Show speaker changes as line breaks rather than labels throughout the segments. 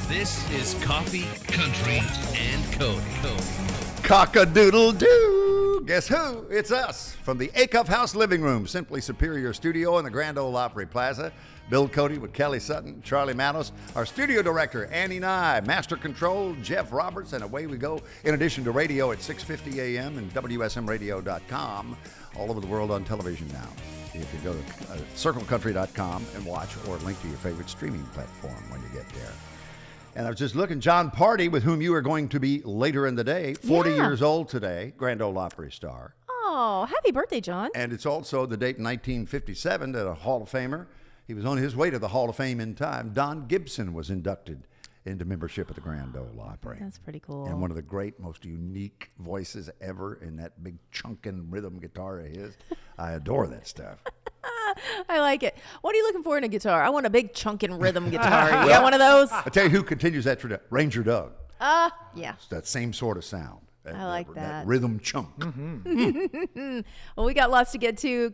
This is Coffee, Country, and Cody.
Cock-a-doodle-doo! Guess who? It's us from the Acuff House Living Room, Simply Superior Studio in the Grand Ole Opry Plaza. Bill Cody with Kelly Sutton, Charlie Manos, our studio director, Annie Nye, Master Control, Jeff Roberts, and away we go. In addition to radio at 6:50 a.m. and WSMRadio.com, all over the world on television now. You can go to circlecountry.com and watch or link to your favorite streaming platform when you get there. And I was just looking, John Party, with whom you are going to be later in the day, 40 years old today, Grand Ole Opry star.
Oh, happy birthday, John.
And it's also the date in 1957 that a Hall of Famer, he was on his way to the Hall of Fame in time, Don Gibson was inducted into membership at the Grand Ole Opry.
That's pretty cool.
And one of the great, most unique voices ever in that big chunkin' rhythm guitar of his. I adore that stuff.
I like it. What are you looking for in a guitar? I want a big chunkin' rhythm guitar. You got one of those?
I tell you who continues that tradition, Ranger Doug.
Yeah.
It's that same sort of sound.
I like that.
Rhythm chunk.
Mm-hmm. Well, we got lots to get to.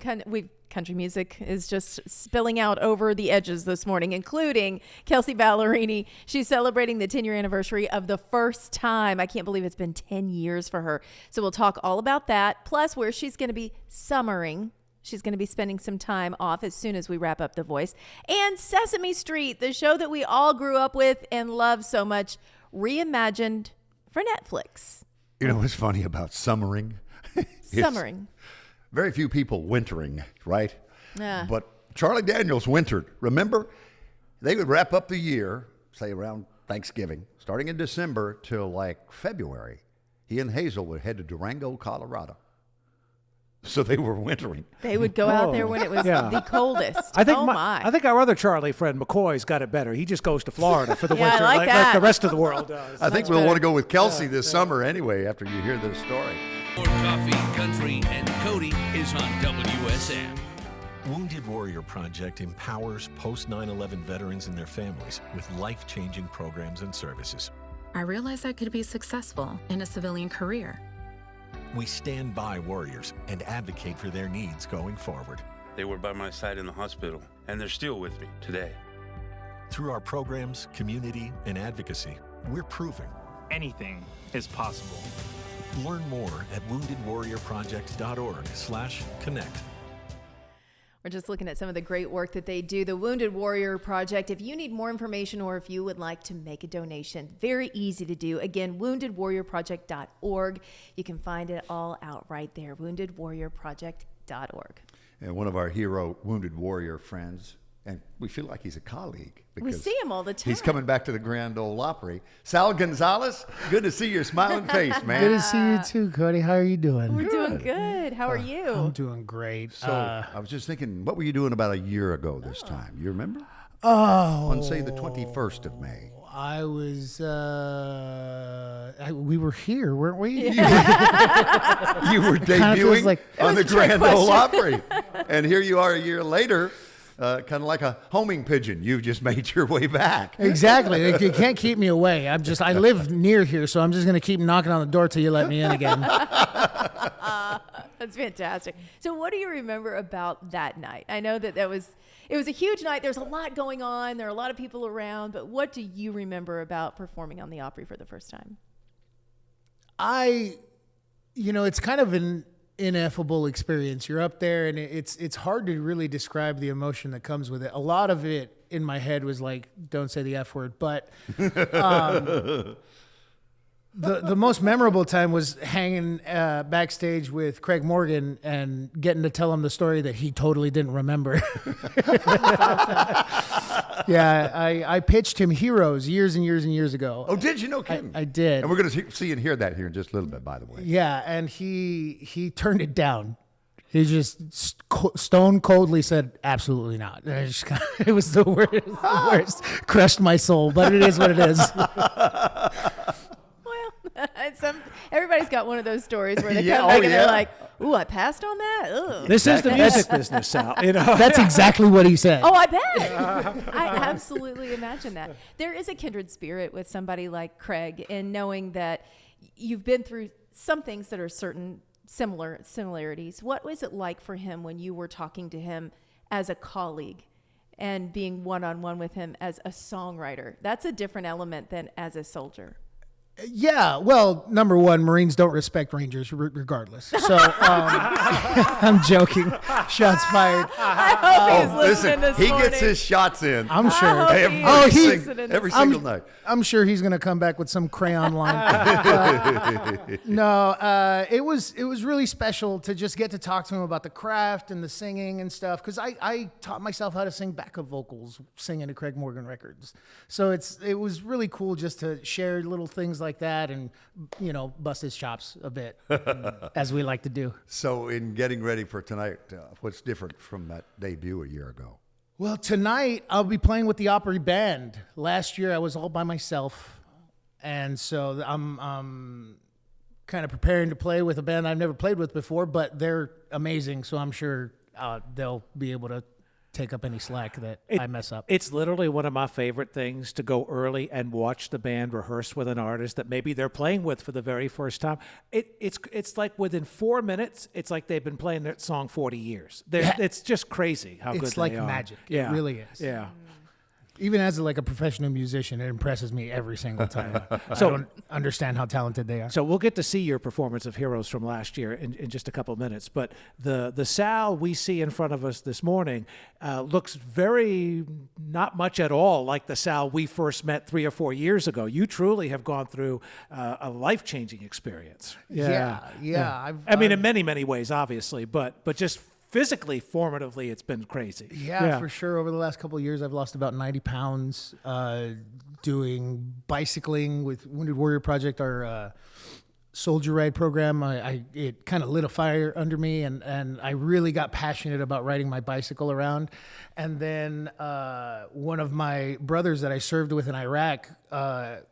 Country music is just spilling out over the edges this morning, including Kelsey Ballerini. She's celebrating the 10-year anniversary of The First Time. I can't believe it's been 10 years for her. So we'll talk all about that, plus where she's going to be summering. She's going to be spending some time off as soon as we wrap up The Voice. And Sesame Street, the show that we all grew up with and love so much, reimagined for Netflix.
You know what's funny about summering?
Summering.
Very few people wintering, right?
Yeah.
But Charlie Daniels wintered. Remember, they would wrap up the year, say around Thanksgiving, starting in December till like February. He and Hazel would head to Durango, Colorado. So they were wintering.
They would go out there when it was the coldest.
I think
I
think our other Charlie friend McCoy's got it better. He just goes to Florida for the
Yeah,
winter,
I like that.
the rest of the world does.
I think we'll want to go with Kelsey this summer anyway after you hear this story.
More Coffee, Country, and Cody is on WSM.
Wounded Warrior Project empowers post 9/11 veterans and their families with life-changing programs and services.
I realized I could be successful in a civilian career.
We stand by warriors and advocate for their needs going forward.
They were by my side in the hospital, and they're still with me today.
Through our programs, community, and advocacy, we're proving
anything is possible.
Learn more at woundedwarriorproject.org/connect.
We're just looking at some of the great work that they do. The Wounded Warrior Project. If you need more information or if you would like to make a donation, very easy to do. Again, woundedwarriorproject.org. You can find it all out right there, woundedwarriorproject.org.
And one of our hero Wounded Warrior friends, and we feel like he's a colleague.
We see him all the time.
He's coming back to the Grand Ole Opry. Sal Gonzalez, good to see your smiling face, man.
Good to see you too, Cody. How are you doing?
We're doing good. How are you?
I'm doing great.
So I was just thinking, what were you doing about a year ago this time? You remember?
Oh.
On, say, the 21st of May.
I was, we were here, weren't we?
Yeah.
You were debuting
like,
on the Grand Ole Opry. And here you are a year later. Kind of like a homing pigeon. You've just made your way back.
Exactly. You can't keep me away. I live near here, so I'm just going to keep knocking on the door till you let me in again.
That's fantastic. So what do you remember about that night? I know that it was a huge night. There's a lot going on. There are a lot of people around. But what do you remember about performing on the Opry for the first time?
It's kind of an ineffable experience. You're up there and it's hard to really describe the emotion that comes with it. A lot of it in my head was like, don't say the F word, but the most memorable time was hanging backstage with Craig Morgan and getting to tell him the story that he totally didn't remember.
That's awesome.
Yeah, I pitched him Heroes years and years and years ago.
Oh, did you know Kim?
I did.
And we're going to see and hear that here in just a little bit, by the way.
Yeah, and he turned it down. He just stone coldly said, absolutely not. And it was the worst. Crushed my soul, but it is what it is.
Everybody's got one of those stories where they come back and they're like, ooh, I passed on that? Ugh.
This is the music business, Sal.
That's exactly what he said.
Oh, I bet. I absolutely imagine that. There is a kindred spirit with somebody like Craig in knowing that you've been through some things that are certain similarities. What was it like for him when you were talking to him as a colleague and being one-on-one with him as a songwriter. That's a different element than as a soldier.
Yeah, well, number one, Marines don't respect Rangers regardless. So I'm joking. Shots fired.
I hope he's listening this
he
morning.
gets his shots in.
I'm sure.
Every single night.
I'm sure he's gonna come back with some crayon line. No, it was really special to just get to talk to him about the craft and the singing and stuff, because I taught myself how to sing backup vocals singing at Craig Morgan Records. So it was really cool just to share little things like that and, you know, bust his chops a bit, as we like to do.
So in getting ready for tonight, what's different from that debut a year ago?
Well, tonight I'll be playing with the Opry Band. Last year I was all by myself, and so I'm kind of preparing to play with a band I've never played with before, but they're amazing, so I'm sure they'll be able to take up any slack that I mess up.
It's literally one of my favorite things to go early and watch the band rehearse with an artist that maybe they're playing with for the very first time. It's like within 4 minutes, it's like they've been playing that song 40 years. It's just crazy how good they are.
It's like magic.
Yeah.
It really is.
Yeah.
Even as like a professional musician, it impresses me every single time. So I don't understand how talented they are.
So we'll get to see your performance of Heroes from last year in just a couple of minutes. But the Sal we see in front of us this morning looks very not much at all like the Sal we first met 3 or 4 years ago. You truly have gone through a life-changing experience.
Yeah.
I mean, in many, many ways, obviously, but just physically, formatively, it's been crazy.
Yeah, for sure. Over the last couple of years, I've lost about 90 pounds doing bicycling with Wounded Warrior Project, our soldier ride program. It kind of lit a fire under me, and I really got passionate about riding my bicycle around. And then one of my brothers that I served with in Iraq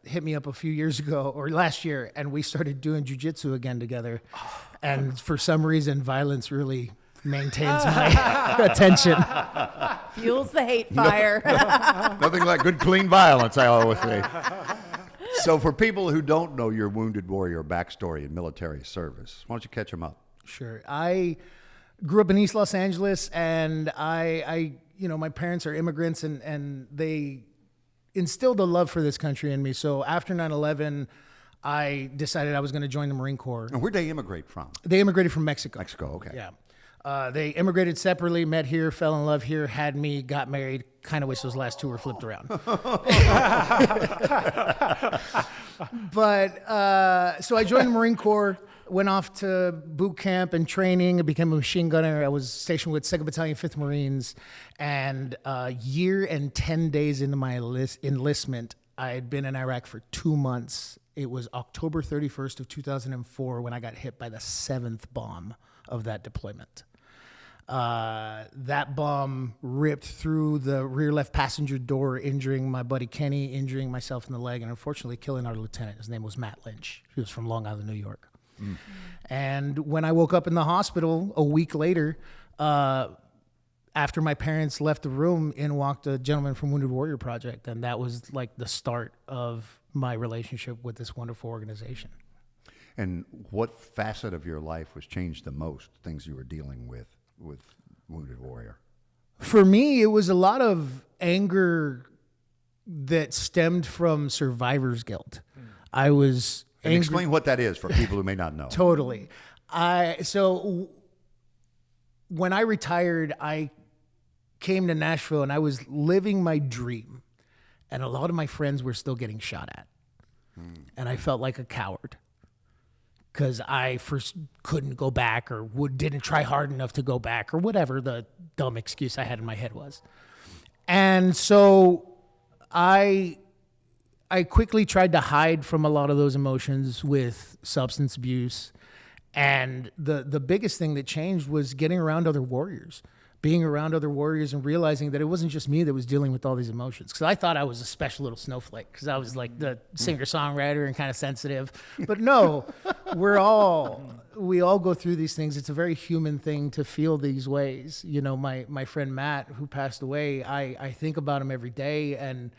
hit me up a few years ago, or last year, and we started doing jiu-jitsu again together. And for some reason, violence really maintains my attention.
Fuels the hate fire.
Nothing like good, clean violence, I always say. So for people who don't know your Wounded Warrior backstory in military service, why don't you catch them up?
Sure. I grew up in East Los Angeles, and I my parents are immigrants, and they instilled a love for this country in me. So after 9/11, I decided I was going to join the Marine Corps.
And where'd they immigrate from?
They immigrated from Mexico.
Mexico, okay.
Yeah. They immigrated separately, met here, fell in love here, had me, got married. Kind of wish those last two were flipped around. But so I joined the Marine Corps, went off to boot camp and training. I became a machine gunner. I was stationed with 2nd Battalion, 5th Marines. And a year and 10 days into my enlistment, I had been in Iraq for 2 months. It was October 31st of 2004 when I got hit by the 7th bomb of that deployment. That bomb ripped through the rear left passenger door, injuring my buddy Kenny, injuring myself in the leg, and unfortunately killing our lieutenant. His name was Matt Lynch. He was from Long Island, New York. And when I woke up in the hospital a week later, after my parents left the room, in walked a gentleman from Wounded Warrior Project, and that was like the start of my relationship with this wonderful organization.
And what facet of your life was changed the most, things you were dealing with Wounded Warrior?
For me, it was a lot of anger that stemmed from survivor's guilt. I was angry.
Explain what that is for people who may not know.
Totally. So when I retired, I came to Nashville and I was living my dream. And a lot of my friends were still getting shot at. And I felt like a coward, because I first couldn't go back, or didn't try hard enough to go back, or whatever the dumb excuse I had in my head was. And so I quickly tried to hide from a lot of those emotions with substance abuse. And the biggest thing that changed was getting around other warriors, being around other warriors and realizing that it wasn't just me that was dealing with all these emotions. Because I thought I was a special little snowflake, because I was like the singer-songwriter and kind of sensitive. But no, we all go through these things. It's a very human thing to feel these ways. You know, my friend Matt, who passed away, I think about him every day. And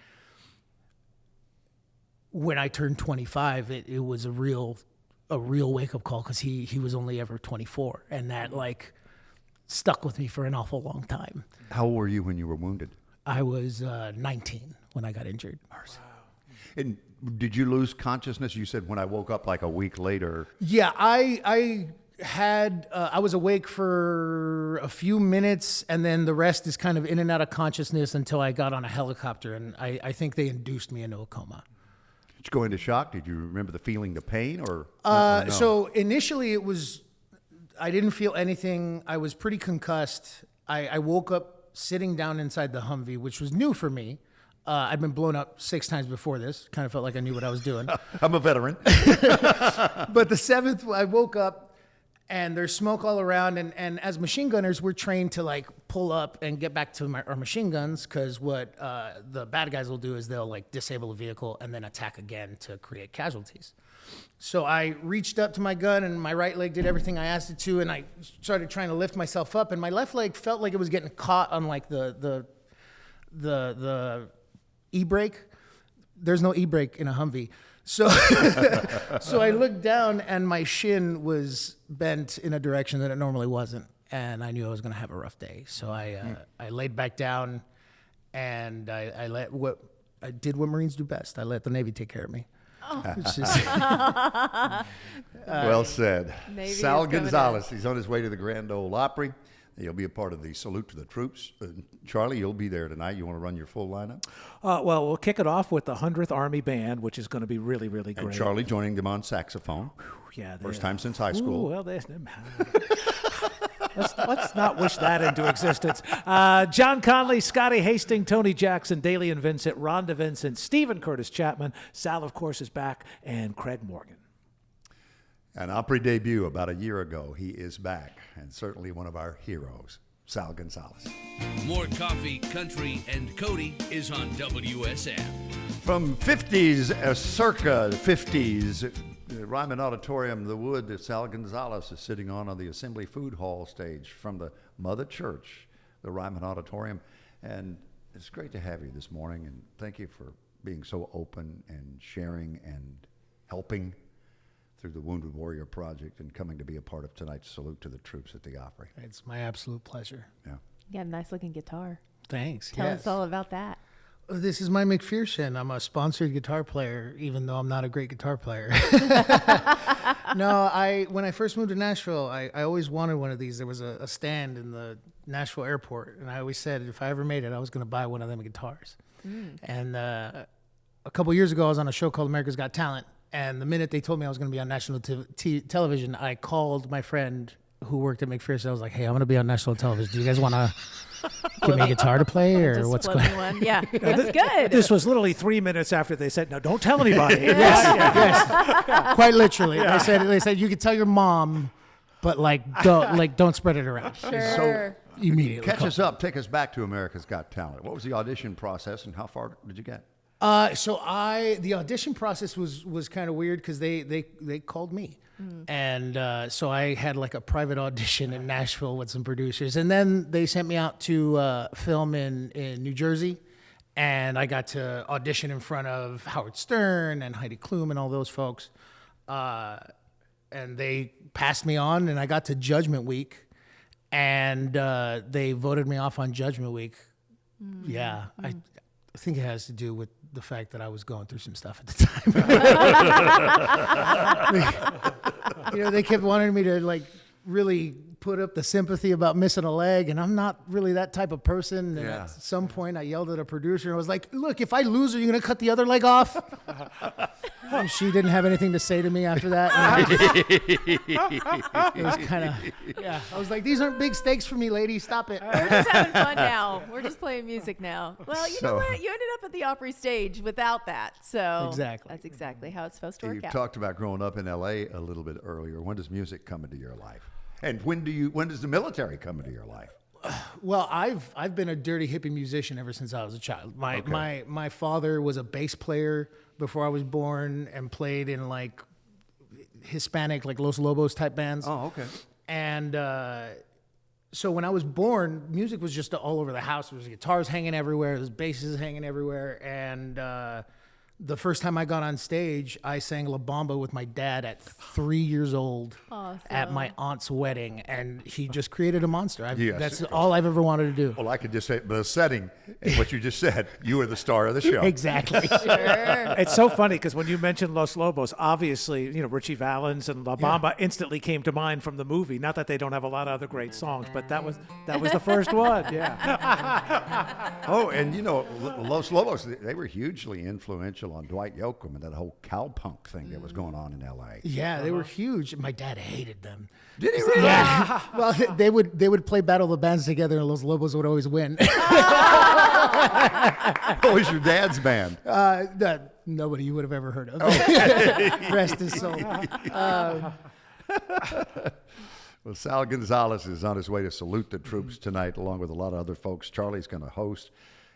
when I turned 25, it was a real wake-up call, because he was only ever 24. And that, like, stuck with me for an awful long time.
How old were you when you were wounded?
I was 19 when I got injured.
And did you lose consciousness? You said when I woke up like a week later.
Yeah, I was awake for a few minutes, and then the rest is kind of in and out of consciousness until I got on a helicopter, and I think they induced me into a coma.
Did you go into shock? Did you remember the feeling, the pain, or no?
So initially I didn't feel anything. I was pretty concussed. I woke up sitting down inside the Humvee, which was new for me. I'd been blown up 6 times before this. Kind of felt like I knew what I was doing.
I'm a veteran.
But the 7th, I woke up and there's smoke all around. And as machine gunners, we're trained to like pull up and get back to our machine guns, because what the bad guys will do is they'll like disable a vehicle and then attack again to create casualties. So I reached up to my gun, and my right leg did everything I asked it to, and I started trying to lift myself up, and my left leg felt like it was getting caught on like the e-brake. There's no e-brake in a Humvee. So so I looked down, and my shin was bent in a direction that it normally wasn't, and I knew I was going to have a rough day. So I laid back down, and I did what Marines do best. I let the Navy take care of me.
Oh.
Well said.
Navy
Sal
is coming
Gonzalez. He's on his way to the Grand Ole Opry. He'll be a part of the Salute to the Troops. Charlie, you'll be there tonight. You want to run your full lineup?
Well, we'll kick it off with the 100th Army Band, which is going to be really, really great.
And Charlie joining them on saxophone.
Yeah,
First time since high school.
Ooh, well, let's not wish that into existence. John Conley, Scotty Hastings, Tony Jackson, Dalian Vincent, Rhonda Vincent, Stephen Curtis Chapman. Sal, of course, is back, and Craig Morgan.
An Opry debut about a year ago. He is back, and certainly one of our heroes, Sal Gonzalez.
More coffee, country, and Cody is on WSM.
From 50s, circa 50s, the Ryman Auditorium, the wood that Sal Gonzalez is sitting on the Assembly Food Hall stage from the Mother Church, the Ryman Auditorium. And it's great to have you this morning, and thank you for being so open and sharing and helping through the Wounded Warrior Project and coming to be a part of tonight's Salute to the Troops at the Opry.
It's my absolute pleasure.
Yeah.
You got a nice looking guitar.
Thanks.
Tell us all about that.
This is my McPherson. I'm a sponsored guitar player, even though I'm not a great guitar player. No, when I first moved to Nashville, I always wanted one of these. There was a stand in the Nashville airport, and I always said if I ever made it, I was going to buy one of them guitars. And a couple years ago, I was on a show called America's Got Talent, and the minute they told me I was going to be on national television, I called my friend who worked at McPherson. I was like, hey, I'm going to be on national television. Do you guys want to give me a guitar to play, or
Just
what's
flip
going
me one. Yeah, that's good.
This was literally 3 minutes after they said, no, don't tell anybody.
Yes, quite literally. They said you could tell your mom, but don't spread it around.
Sure.
Immediately.
Catch us up. Take us back to America's Got Talent. What was the audition process, and how far did you get?
The audition process was kind of weird because they called me. And so I had like a private audition in Nashville with some producers. And then they sent me out to film in New Jersey. And I got to audition in front of Howard Stern and Heidi Klum and all those folks. And they passed me on, and I got to Judgment Week. And they voted me off on Judgment Week. Yeah, I think it has to do with the fact that I was going through some stuff at the time. They kept wanting me to like really put up the sympathy about missing a leg, and I'm not really that type of person. And at some point I yelled at a producer, and I was like, look, if I lose, are you going to cut the other leg off? And she didn't have anything to say to me after that. It was kind of, I was like, these aren't big stakes for me, lady. Stop it.
We're just having fun now. We're just playing music now. Well, you know what? You ended up at the Opry stage without that. So
Exactly.
that's exactly how it's supposed to work
You
out.
talked about growing up in L.A. a little bit earlier. When does music come into your life? And when does the military come into your life?
Well, I've been a dirty hippie musician ever since I was a child. My father was a bass player before I was born and played in like Hispanic, like Los Lobos type bands.
Oh, okay.
And so when I was born, music was just all over the house. There was guitars hanging everywhere. There was basses hanging everywhere. And The first time I got on stage, I sang La Bamba with my dad at 3 years old at my aunt's wedding, and he just created a monster.
Yes,
that's all I've ever wanted to do.
Well, I could just say the setting, and what you just said, you were the star of the show.
Exactly.
It's so funny because when you mentioned Los Lobos, obviously, Richie Valens and La Bamba instantly came to mind from the movie. Not that they don't have a lot of other great songs, but that was the first one. Yeah.
Oh, and Los Lobos, they were hugely influential on Dwight Yoakam and that whole cowpunk thing that was going on in L.A.
Yeah, they were huge. My dad hated them.
Did he really?
Yeah. Well, they would play Battle of the Bands together, and Los Lobos would always win.
What was your dad's band?
That nobody you would have ever heard of. Rest his soul.
Well, Sal Gonzalez is on his way to salute the troops tonight, along with a lot of other folks. Charlie's going to host.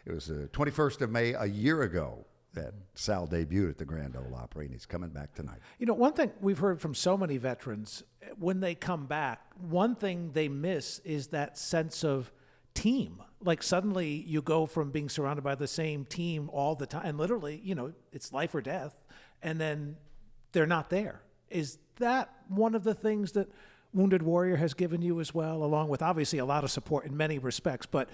It was the 21st of May, a year ago, that Sal debuted at the Grand Ole Opry, and he's coming back tonight.
One thing we've heard from so many veterans, when they come back, one thing they miss is that sense of team. Like suddenly you go from being surrounded by the same team all the time, and literally, it's life or death, and then they're not there. Is that one of the things that Wounded Warrior has given you as well, along with obviously a lot of support in many respects, but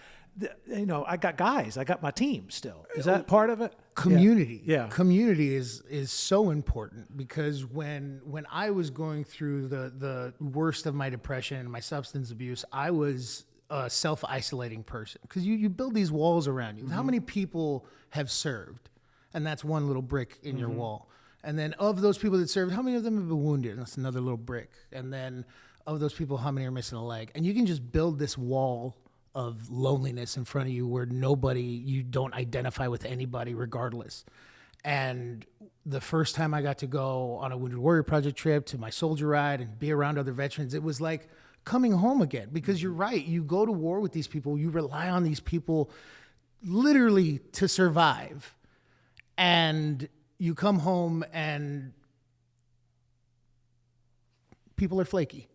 I got guys, I got my team still. Is that part of it?
Community.
Yeah.
Community is so important, because when I was going through the worst of my depression and my substance abuse, I was a self-isolating person, because you build these walls around you. How many people have served? And that's one little brick in your wall. And then of those people that served, how many of them have been wounded? And that's another little brick. And then of those people, how many are missing a leg? And you can just build this wall of loneliness in front of you where you don't identify with anybody regardless. And the first time I got to go on a Wounded Warrior Project trip to my soldier ride and be around other veterans, it was like coming home again, because you're right. You go to war with these people. You rely on these people literally to survive. And you come home and people are flaky.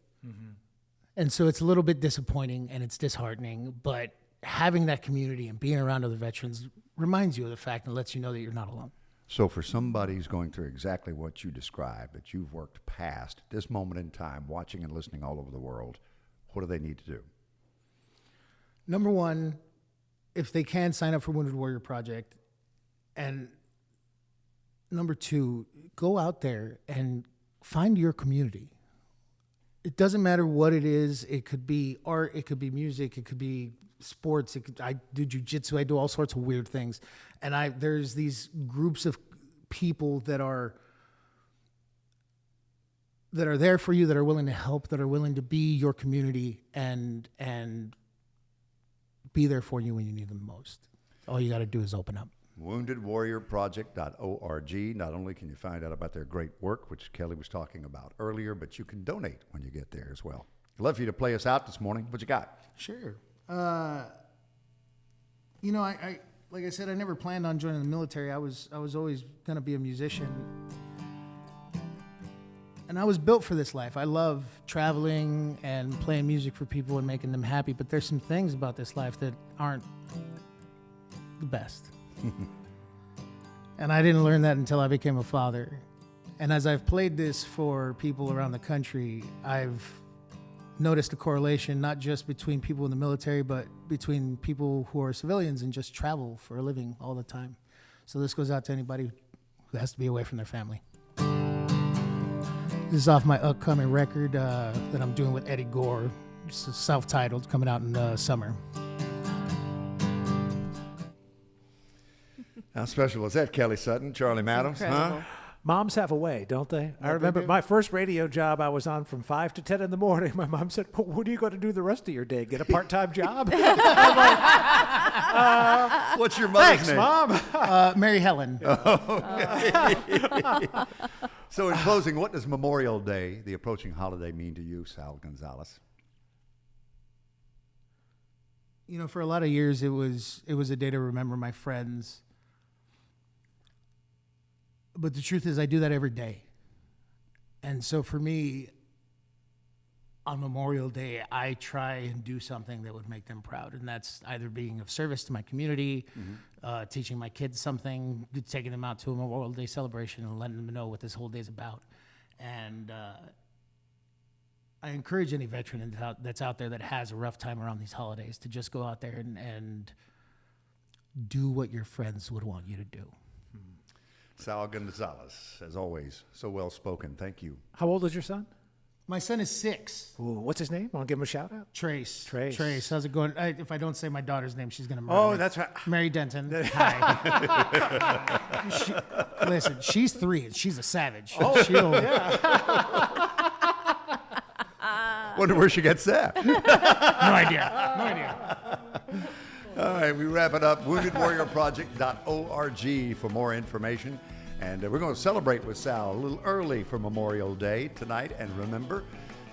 And so it's a little bit disappointing and it's disheartening, but having that community and being around other veterans reminds you of the fact and lets you know that you're not alone.
So for somebody who's going through exactly what you described, that you've worked past at this moment in time, watching and listening all over the world, what do they need to do?
Number one, if they can, sign up for Wounded Warrior Project. And number two, go out there and find your community. It doesn't matter what it is. It could be art, it could be music, it could be sports. I do jujitsu, I do all sorts of weird things. And there's these groups of people that are there for you, that are willing to help, that are willing to be your community and be there for you when you need them most. All you got to do is open up. WoundedWarriorProject.org. Not only can you find out about their great work, which Kelly was talking about earlier, but you can donate when you get there as well. I'd love for you to play us out this morning. What you got? Sure. I like I said, I never planned on joining the military. I was always going to be a musician. And I was built for this life. I love traveling and playing music for people and making them happy, but there's some things about this life that aren't the best. And I didn't learn that until I became a father. And as I've played this for people around the country, I've noticed a correlation not just between people in the military, but between people who are civilians and just travel for a living all the time. So this goes out to anybody who has to be away from their family. This is off my upcoming record that I'm doing with Eddie Gore. It's self-titled, coming out in the summer.
How special was that, Kelly Sutton, Charlie Maddox?
Incredible.
Huh?
Moms have a way, don't they? I remember my first radio job I was on from 5 to 10 in the morning. My mom said, well, what are you going to do the rest of your day? Get a part-time job? I'm like,
What's your mother's
thanks,
name?
Mom.
Mary Helen.
So in closing, what does Memorial Day, the approaching holiday, mean to you, Sal Gonzalez?
For a lot of years, it was a day to remember my friends. But the truth is, I do that every day. And so for me, on Memorial Day, I try and do something that would make them proud. And that's either being of service to my community, teaching my kids something, taking them out to a Memorial Day celebration and letting them know what this whole day is about. And I encourage any veteran that's out there that has a rough time around these holidays to just go out there and do what your friends would want you to do.
Sal Gonzalez, as always, so well spoken. Thank you.
How old is your son?
My son is 6.
Ooh, what's his name? Want to give him a shout out?
Trace.
Trace.
How's it going? If I don't say my daughter's name, she's going to murder me.
Oh, that's right.
Mary Denton. Hi. Listen, she's 3 and she's a savage. Oh,
Wonder where she gets that.
No idea.
All right, we wrap it up. WoundedWarriorProject.org for more information. And we're going to celebrate with Sal a little early for Memorial Day tonight. And remember,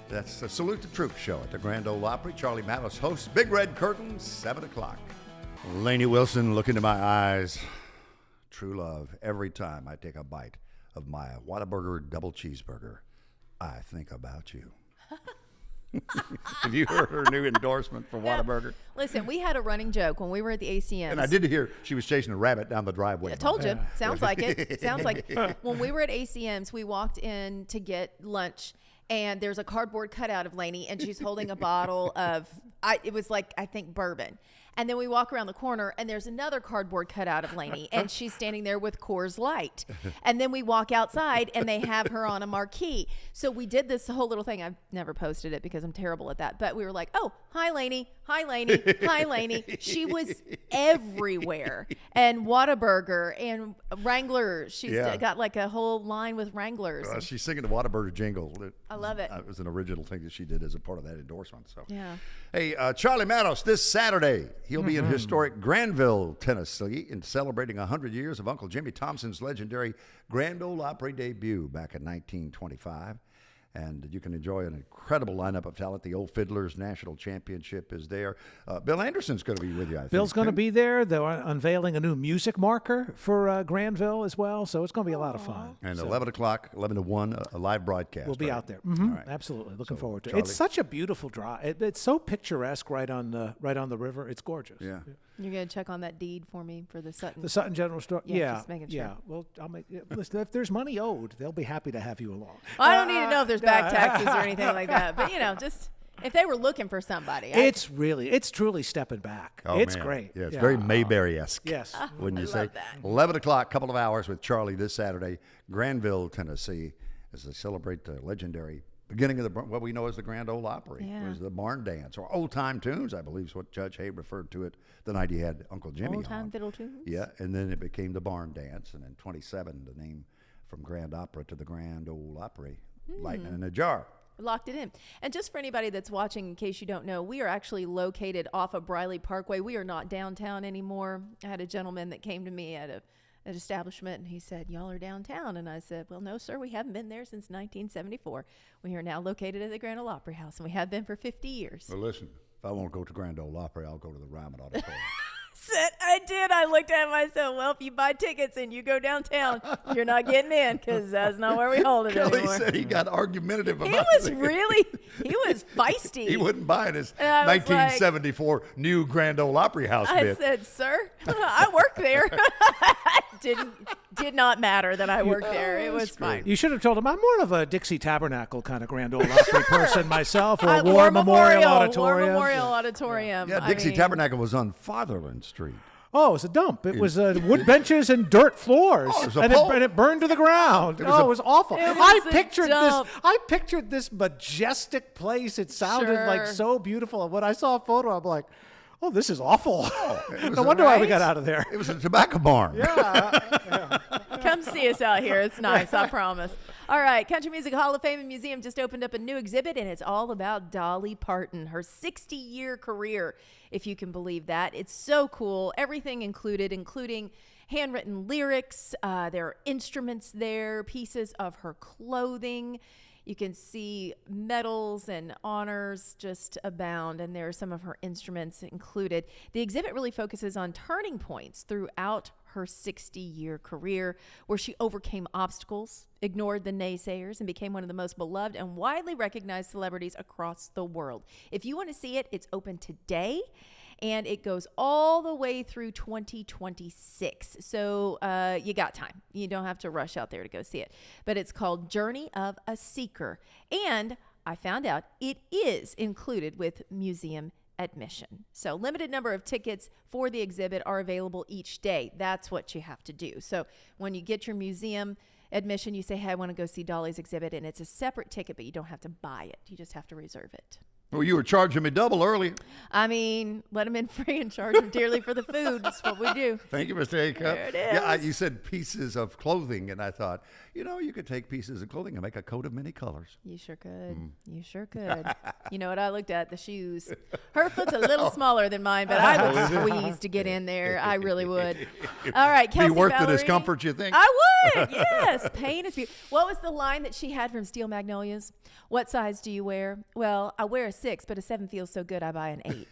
that's the Salute the Troops show at the Grand Ole Opry. Charlie Matos hosts Big Red Curtain, 7 o'clock. Lainey Wilson, look into my eyes. True love. Every time I take a bite of my Whataburger double cheeseburger, I think about you. Have you heard her new endorsement for Whataburger?
Listen, we had a running joke when we were at the ACMs.
And I did hear she was chasing a rabbit down the driveway.
I told you. Sounds like it. Sounds like it. When we were at ACMs, we walked in to get lunch, and there's a cardboard cutout of Lainey, and she's holding a bottle of, it was like, I think, bourbon. And then we walk around the corner, and there's another cardboard cutout of Lainey, and she's standing there with Coors Light. And then we walk outside, and they have her on a marquee. So we did this whole little thing. I've never posted it because I'm terrible at that. But we were like, oh, hi, Lainey. Hi, Lainey. Hi, Lainey. She was everywhere. And Whataburger and Wrangler. She's got like a whole line with Wranglers.
She's singing the Whataburger jingle.
I love it.
It was an original thing that she did as a part of that endorsement. So,
yeah.
Hey, Charlie Matos, this Saturday, he'll be in historic Granville, Tennessee, in celebrating 100 years of Uncle Jimmy Thompson's legendary Grand Ole Opry debut back in 1925. And you can enjoy an incredible lineup of talent. The Old Fiddlers National Championship is there. Bill Anderson's going to be with you, I think.
Bill's going to be there. They're unveiling a new music marker for Granville as well, so it's going to be a lot of fun.
And 11 o'clock, 11 to 1, a live broadcast.
We'll be out there. All right. Absolutely. Looking forward to it.
Charlie.
It's such a beautiful drive. It's so picturesque right on the river. It's gorgeous.
Yeah.
You're going to check on that deed for me for the Sutton?
The Sutton General Store?
Yeah, just making sure.
Yeah. Well, I'll make. Listen, if there's money owed, they'll be happy to have you along.
I don't need to know if there's back taxes or anything like that. But, just if they were looking for somebody.
It's truly stepping back.
Oh,
it's
man.
great.
Yeah, it's very Mayberry-esque.
Yes.
Wouldn't you
I
say?
love that.
11 o'clock, couple of hours with Charlie this Saturday, Granville, Tennessee, as they celebrate the legendary beginning of what we know as the Grand Ole Opry.
Yeah.
It was the barn dance, or old-time tunes, I believe is what Judge Hay referred to it the night he had Uncle Jimmy
Old-time
on.
fiddle tunes?
Yeah, and then it became the barn dance, and in 27, the name from Grand Opera to the Grand Ole Opry, lightning in a jar.
Locked it in. And just for anybody that's watching, in case you don't know, we are actually located off of Briley Parkway. We are not downtown anymore. I had a gentleman that came to me at an establishment, and he said, y'all are downtown. And I said, well, no, sir, we haven't been there since 1974. We are now located at the Grand Ole Opry House, and we have been for 50 years.
Well, listen, if I want to go to Grand Ole Opry, I'll go to the Ryman Auditorium.
I did. I looked at myself. Well, if you buy tickets and you go downtown, you're not getting in because that's not where we hold it
Kelly
anymore.
said he got argumentative about it.
He was feisty.
He wouldn't buy in his
And I was
1974 new Grand Ole Opry House
I
bid.
said, sir, I work there. Did not matter that I worked there. It was fine.
You should have told him I'm more of a Dixie Tabernacle kind of Grand Ole Opry person myself, or a
War
War Memorial Auditorium.
War Memorial Auditorium.
Yeah, Dixie Tabernacle was on Fatherland Street.
Oh, it was a dump. It was wood benches and dirt floors,
Oh, it was a
and
pole.
it burned to the ground. It was awful.
It was a dump.
I pictured this majestic place. It sounded like
Sure.
so beautiful. And when I saw a photo, I'm like, oh, this is awful.
It was
No wonder why we
right?
got out of there.
It was a tobacco barn.
Come see us out here. It's nice, I promise. All right, Country Music Hall of Fame and Museum just opened up a new exhibit, and it's all about Dolly Parton, her 60-year career, if you can believe that. It's so cool. Everything included, including handwritten lyrics. There are instruments there, pieces of her clothing. You can see medals and honors just abound, and there are some of her instruments included. The exhibit really focuses on turning points throughout her 60-year career, where she overcame obstacles, ignored the naysayers, and became one of the most beloved and widely recognized celebrities across the world. If you want to see it, it's open today, and it goes all the way through 2026. So you got time. You don't have to rush out there to go see it. But it's called Journey of a Seeker. And I found out it is included with museum admission. So limited number of tickets for the exhibit are available each day. That's what you have to do. So when you get your museum admission, you say, hey, I want to go see Dolly's exhibit, and it's a separate ticket, but you don't have to buy it. You just have to reserve it.
Well, you were charging me double earlier.
I mean, let them in free and charge them dearly for the food. That's what we do.
Thank you, Mr. Acuff.
There it is.
Yeah, you said pieces of clothing, and I thought, you could take pieces of clothing and make a coat of many colors.
You sure could. You sure could. You know what I looked at? The shoes. Her foot's a little smaller than mine, but I would squeeze to get in there. I really would. All right, Kelsey
Be worth
Ballerini.
the discomfort, you think?
I would, yes. Pain is beautiful. What was the line that she had from Steel Magnolias? What size do you wear? Well, I wear a 6, but a 7 feels so good I buy an 8.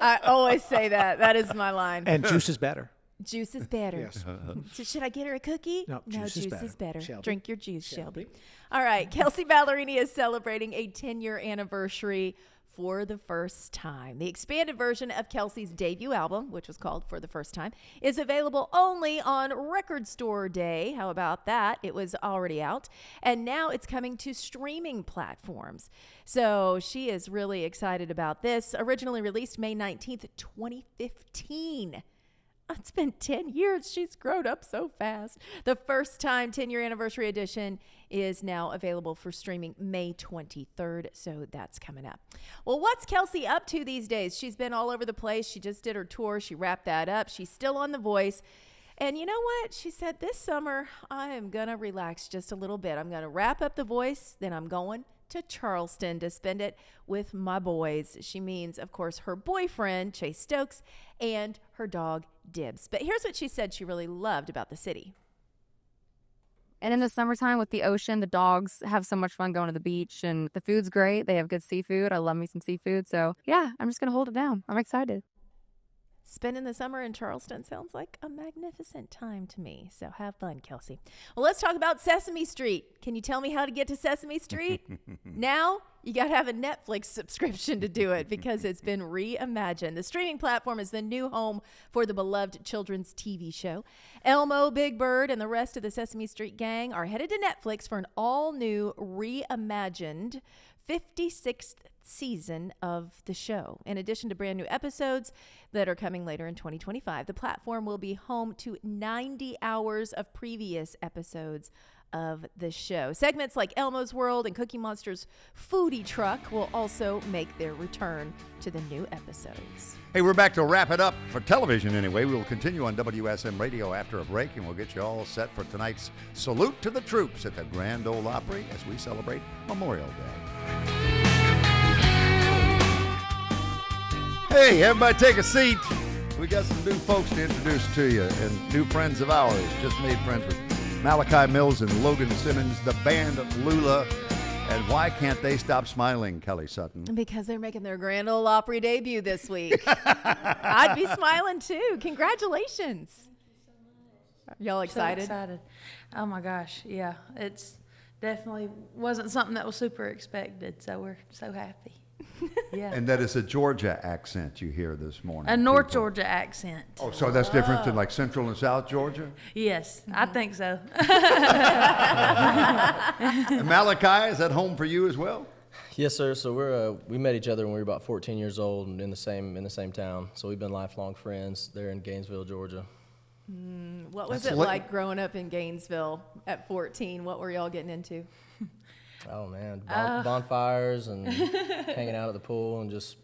I always say that. That is my line.
And juice is better.
Juice is better.
Yes.
So should I get her a cookie?
No, juice is better. Shelby.
Drink your juice, Shelby. All right. Kelsey Ballerini is celebrating a 10-year anniversary for the first time. The expanded version of Kelsey's debut album, which was called For the First Time, is available only on Record Store Day. How about that? It was already out. And now it's coming to streaming platforms. So she is really excited about this. Originally released May 19th, 2015. It's been 10 years. She's grown up so fast. The First Time 10-year anniversary edition is now available for streaming May 23rd, so that's coming up. Well, what's Kelsey up to these days? She's been all over the place. She just did her tour. She wrapped that up. She's still on The Voice. And you know what? She said this summer, I am going to relax just a little bit. I'm going to wrap up The Voice, then I'm going to Charleston to spend it with my boys. She means, of course, her boyfriend, Chase Stokes, and her dog, Dibs. But here's what she said she really loved about the city.
And in the summertime with the ocean, the dogs have so much fun going to the beach, and the food's great. They have good seafood. I love me some seafood. So, yeah, I'm just going to hold it down. I'm excited.
Spending the summer in Charleston sounds like a magnificent time to me. So have fun, Kelsey. Well, let's talk about Sesame Street. Can you tell me how to get to Sesame Street? Now, you got to have a Netflix subscription to do it because it's been reimagined. The streaming platform is the new home for the beloved children's TV show. Elmo, Big Bird, and the rest of the Sesame Street gang are headed to Netflix for an all-new, reimagined 56th season of the show. In addition to brand new episodes that are coming later in 2025, the platform will be home to 90 hours of previous episodes of the show. Segments like Elmo's World and Cookie Monster's Foodie Truck will also make their return to the new episodes.
Hey, we're back to wrap it up for television anyway. We will continue on WSM Radio after a break, and we'll get you all set for tonight's Salute to the Troops at the Grand Ole Opry as we celebrate Memorial Day. Hey, everybody take a seat. We got some new folks to introduce to you and new friends of ours. Just made friends with Malachi Mills and Logan Simmons, the Band Loula. And why can't they stop smiling, Kelly Sutton?
Because they're making their Grand Ole Opry debut this week. I'd be smiling too. Congratulations. Y'all excited?
So excited. Oh my gosh, yeah. It's definitely wasn't something that was super expected, so we're so happy. Yeah.
And that is a Georgia accent you hear this morning.
A North Georgia accent.
Oh, so that's different than like Central and South Georgia?
Yes, I think so.
And Malachi, is that home for you as well?
Yes, sir. So we met each other when we were about 14 years old and in the same town. So we've been lifelong friends there in Gainesville, Georgia.
What was it like growing up in Gainesville at 14? What were y'all getting into?
Oh man, bonfires and hanging out at the pool and just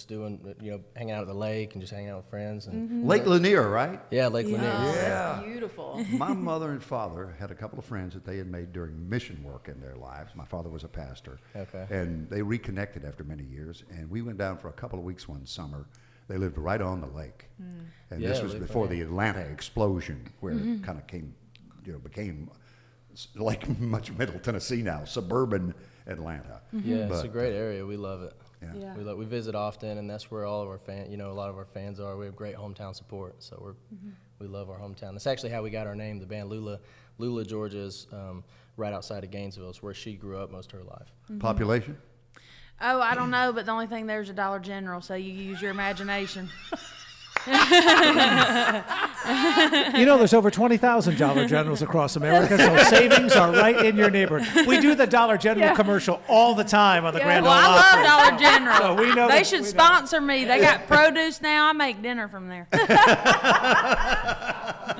doing, hanging out at the lake and just hanging out with friends. And
Lake Lanier, right?
Yeah, Lake Lanier.
Oh, that's beautiful.
My mother and father had a couple of friends that they had made during mission work in their lives. My father was a pastor.
Okay.
And they reconnected after many years, and we went down for a couple of weeks one summer. They lived right on the lake. And this was before the Atlanta explosion, where it kind of became like much Middle Tennessee now, suburban Atlanta.
Yeah, it's a great area. We love it.
Yeah.
We visit often, and that's where all of our a lot of our fans are. We have great hometown support, so we love our hometown. That's actually how we got our name, the Band Loula. Loula, Georgia is right outside of Gainesville. It's where she grew up most of her life.
Population?
Oh, I don't know, but the only thing there's a Dollar General, so you use your imagination.
There's over 20,000 Dollar Generals across America, so savings are right in your neighborhood. We do the Dollar General commercial all the time on the Grand Ole
Well, I
Opry.
love Dollar General.
So we know
they should sponsor me. They got produce now. I make dinner from there.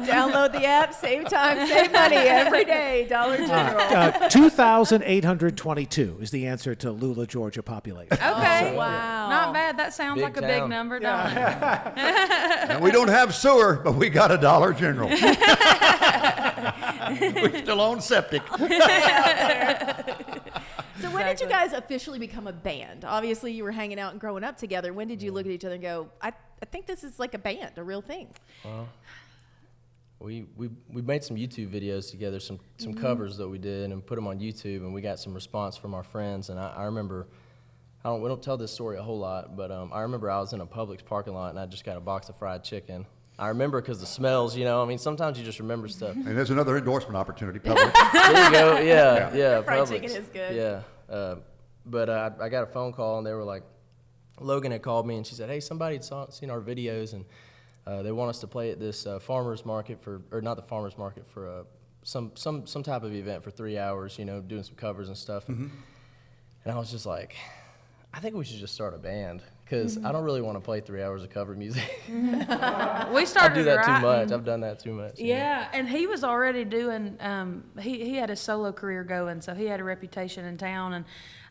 Download the app, save time, save money every day. Dollar General.
2,822 is the answer to Loula, Georgia population.
Okay.
Wow.
Not bad. That sounds
Big
like a
town.
big number, don't it?
And we don't have sewer, but we got a Dollar General. We still own septic.
So when did you guys officially become a band? Obviously, you were hanging out and growing up together. When did you look at each other and go, I think this is like a band, a real thing?
We made some YouTube videos together, some covers that we did, and put them on YouTube, and we got some response from our friends. And I remember, we don't tell this story a whole lot, but I remember I was in a Publix parking lot, and I just got a box of fried chicken. I remember because the smells, sometimes you just remember stuff.
And there's another endorsement opportunity, Publix.
There you go, yeah.
Fried
Publix.
chicken is good.
Yeah, but I got a phone call, and they were like, Logan had called me, and she said, hey, somebody had seen our videos, and they want us to play at this farmer's market not the farmer's market, for some type of event for 3 hours, doing some covers and stuff. And I was just like, I think we should just start a band, because I don't really want to play 3 hours of cover music.
We started
I do that
writing.
too much. I've done that too much.
Yeah, and he was already doing, he had a solo career going, so he had a reputation in town, and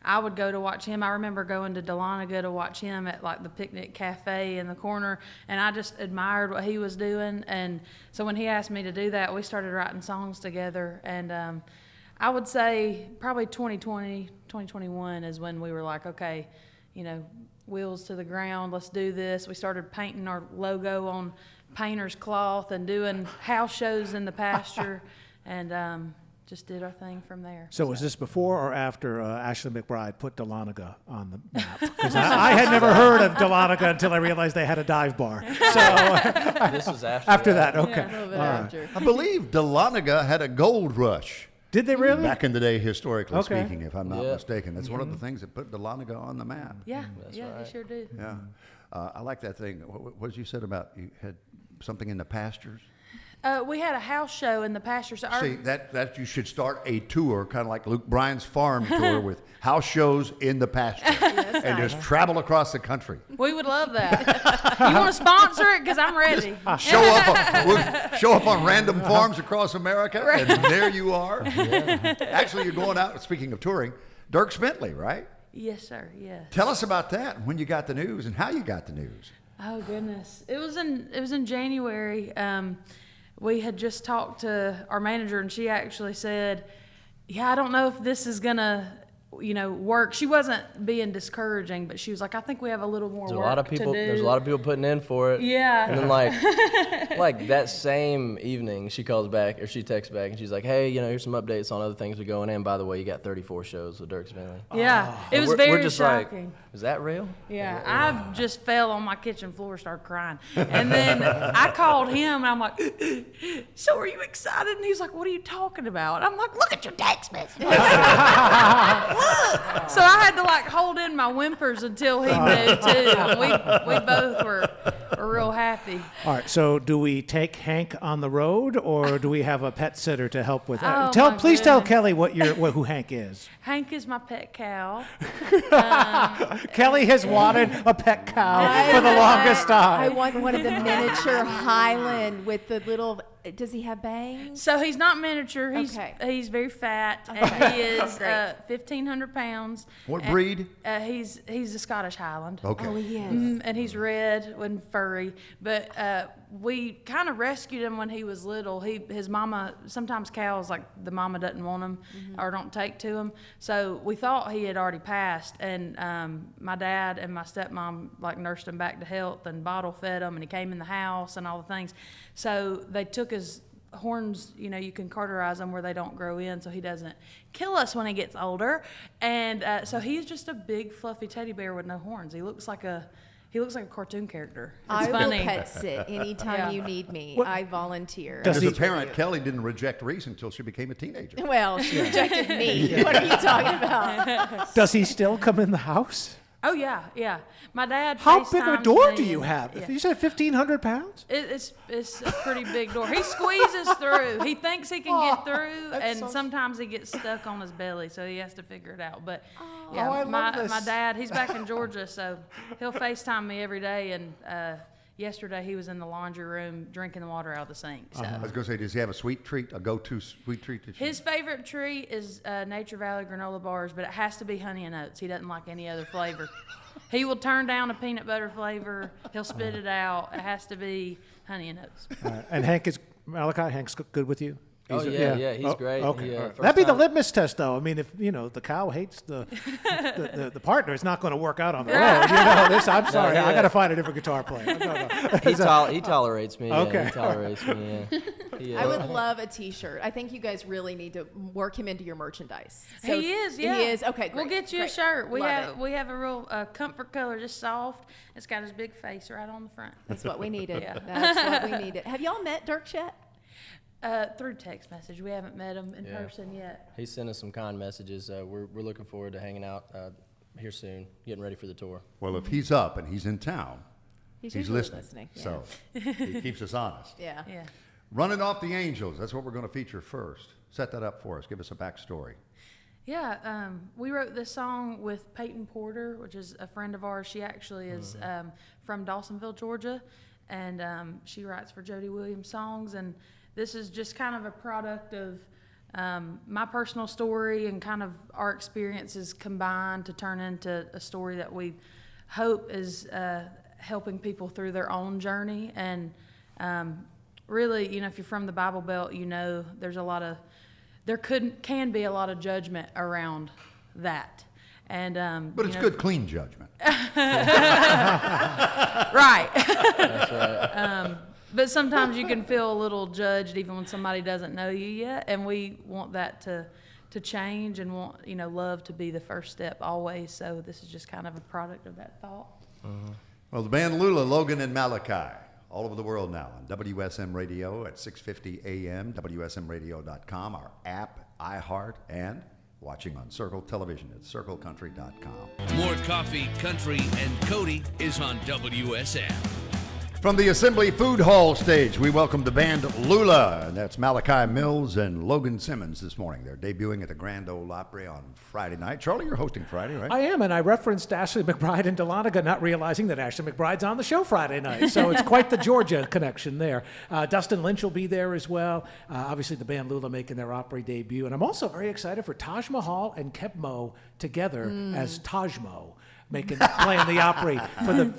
I would go to watch him. I remember going to Dahlonega to watch him at like the Picnic Cafe in the corner, and I just admired what he was doing. And so when he asked me to do that, we started writing songs together. And I would say probably 2020, 2021 is when we were like, okay, wheels to the ground, let's do this. We started painting our logo on painter's cloth and doing house shows in the pasture, and just did our thing from there.
So was this before or after Ashley McBride put Dahlonega on the map? Because I had never heard of Dahlonega until I realized they had a dive bar. So
this was
after that. Okay.
Yeah, a little bit after.
I believe Dahlonega had a gold rush.
Did they really?
Back in the day, historically
Okay.
speaking, if I'm not mistaken. That's one of the things that put Dahlonega on the map.
Yeah,
That's
yeah,
right.
they sure did.
Yeah. I like that thing. What you said about you had something in the pastures?
We had a house show in the pasture. So
See, that you should start a tour, kind of like Luke Bryan's farm tour, with house shows in the pasture, and just travel across the country.
we would love that. You want to sponsor it? Because I'm ready.
We'll show up on random farms across America, and there you are. Actually, you're going out. Speaking of touring, Dirk Bentley, right?
Yes, sir. Yes.
Tell us about that. When you got the news and how you got the news.
Oh goodness, it was in January. We had just talked to our manager, and she actually said, "Yeah, I don't know if this is gonna, work." She wasn't being discouraging, but she was like, "I think we have a little more
There's
work
a lot of people.
to do."
There's a lot of people putting in for it.
Yeah.
And then like that same evening, she calls back or she texts back and she's like, "Hey, here's some updates on other things we're going in. By the way, you got 34 shows with Dirk Bentley."
Yeah, it was
we're
very
just
shocking.
like, is that real?
Yeah, I just fell on my kitchen floor, started crying, and then I called him, and I'm like, "So are you excited?" And he's like, "What are you talking about?" I'm like, "Look at your text message." Look. So I had to hold in my whimpers until he knew too. And we both were real happy.
All right. So do we take Hank on the road, or do we have a pet sitter to help with that?
Oh,
Please tell
goodness.
Kelly who Hank is.
Hank is my pet cow.
Kelly has wanted a pet cow for the longest time.
I want one of the miniature Highland with the little. Does he have bangs?
So he's not miniature. He's very fat, and he is 1,500 pounds.
What breed?
He's a Scottish Highland.
Okay.
Oh, he is.
And he's red and furry. But we kind of rescued him when he was little. His mama, sometimes cows, the mama doesn't want him or don't take to him. So we thought he had already passed. And my dad and my stepmom nursed him back to health and bottle fed him, and he came in the house and all the things. So they took his horns, you can cauterize them where they don't grow in so he doesn't kill us when he gets older. And so he's just a big fluffy teddy bear with no horns. He looks like a cartoon character. It's funny.
Will pet sit anytime you need me. I volunteer.
As a parent, Kelly didn't reject Reese until she became a teenager.
Well, she rejected me. What are you talking about?
Does he still come in the house?
Oh, yeah. My dad
How big of a
FaceTimes
door
me
do you
and-
have?
yeah.
You said 1,500 pounds?
It's a pretty big door. He squeezes through. He thinks he can get through, and sometimes he gets stuck on his belly, so he has to figure it out. But
I love this.
my dad, he's back in Georgia, so he'll FaceTime me every day. And yesterday he was in the laundry room drinking the water out of the sink. So.
I was going to say, does he have a sweet treat, a go-to sweet treat?
His favorite treat is Nature Valley granola bars, but it has to be Honey and Oats. He doesn't like any other flavor. He will turn down a peanut butter flavor. He'll spit it out. It has to be Honey and Oats.
And Hank's good with you?
He's great.
Okay. That'd be the litmus test, though. I mean, if the cow hates the partner, it's not going to work out on the road. I'm sorry, I got to find a different guitar player. No.
He tolerates me.
Okay.
Yeah, he tolerates me. Yeah.
I would love a T-shirt. I think you guys really need to work him into your merchandise. So
he is. Yeah.
He is. Okay, great.
We'll get you
great.
a shirt. We
Love
have a real comfort color, just soft. It's got his big face right on the front.
That's what we needed.
Yeah.
That's what we needed. Have y'all met Dirk yet?
Through text message. We haven't met him in person yet.
He sent us some kind messages. We're looking forward to hanging out here soon, getting ready for the tour.
Well, if he's up and he's in town, he's
usually
listening.
yeah.
So he keeps us honest.
Yeah.
Running Off the Angels, that's what we're going to feature first. Set that up for us. Give us a backstory.
Yeah, we wrote this song with Peyton Porter, which is a friend of ours. She actually is from Dawsonville, Georgia, and she writes for Jody Williams songs. And this is just kind of a product of my personal story and kind of our experiences combined to turn into a story that we hope is helping people through their own journey. And really, if you're from the Bible Belt, there's a lot of can be a lot of judgment around that. And
but it's good, clean judgment.
Right.
That's right.
But sometimes you can feel a little judged even when somebody doesn't know you yet, and we want that to change and want love to be the first step always. So this is just kind of a product of that thought.
Well, the band Loula, Logan and Malachi, all over the world now on WSM Radio at 6:50 a.m., WSMRadio.com, our app, iHeart, and watching on Circle Television at CircleCountry.com.
More coffee, country, and Cody is on WSM.
From the Assembly Food Hall stage, we welcome the band Loula, and that's Malachi Mills and Logan Simmons this morning. They're debuting at the Grand Ole Opry on Friday night. Charlie, you're hosting Friday, right?
I am, and I referenced Ashley McBride and Dahlonega, not realizing that Ashley McBride's on the show Friday night. So it's quite the Georgia connection there. Dustin Lynch will be there as well. Obviously, the band Loula making their Opry debut. And I'm also very excited for Taj Mahal and Kebmo together as Tajmo. Playing the Opry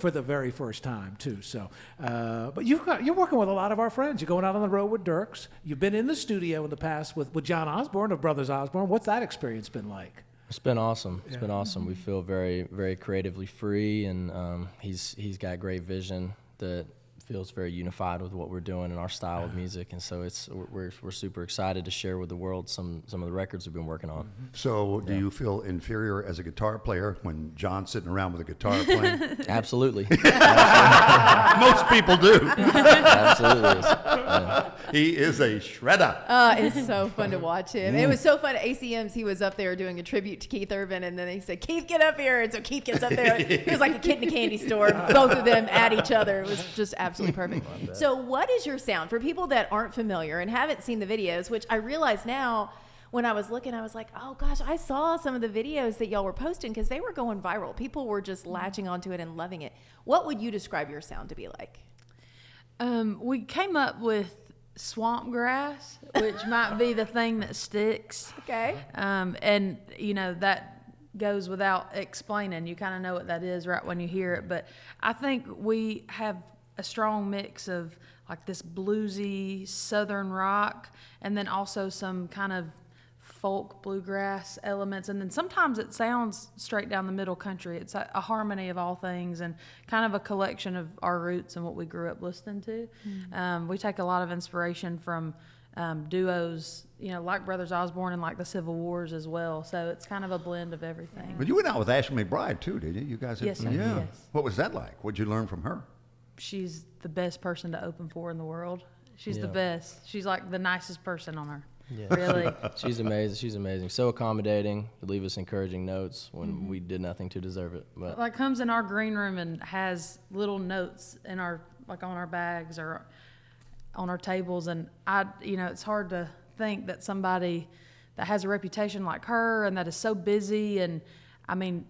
for the very first time too. So, but you're working with a lot of our friends. You're going out on the road with Dirks. You've been in the studio in the past with John Osborne of Brothers Osborne. What's that experience been like?
It's been awesome. It's been awesome. We feel very, very creatively free, and he's got great vision that feels very unified with what we're doing and our style of music, and so we're super excited to share with the world some of the records we've been working on.
So do you feel inferior as a guitar player when John's sitting around with a guitar playing?
Absolutely.
Most people do.
Absolutely. Yeah.
He is a shredder.
It's so fun to watch him. It was so fun at ACM's. He was up there doing a tribute to Keith Urban, and then he said, "Keith, get up here." And so Keith gets up there. It was like a kid in a candy store, both of them at each other. It was just absolutely perfect. So what is your sound? For people that aren't familiar and haven't seen the videos, which I realize now when I was looking, I was like, oh gosh, I saw some of the videos that y'all were posting because they were going viral. People were just latching onto it and loving it. What would you describe your sound to be like?
We came up with swamp grass, which might be the thing that sticks.
Okay.
And that goes without explaining. You kind of know what that is right when you hear it. But I think we have a strong mix of like this bluesy southern rock, and then also some kind of folk bluegrass elements, and then sometimes it sounds straight down the middle country. It's a harmony of all things and kind of a collection of our roots and what we grew up listening to. We take a lot of inspiration from duos, like Brothers Osborne and like the Civil Wars as well. So it's kind of a blend of everything.
But you went out with Ashley McBryde too, did you? You guys had,
Yes, sir.
Yeah.
Yes.
What was that like? What'd you learn from her?
She's the best person to open for in the world. She's the
Yeah.
best. She's like the nicest person on earth.
Yeah.
Really.
She's amazing. She's amazing. So accommodating. Leave us encouraging notes when we did nothing to deserve it. But
Like comes in our green room and has little notes in our, like on our bags or on our tables. And it's hard to think that somebody that has a reputation like her and that is so busy and, I mean,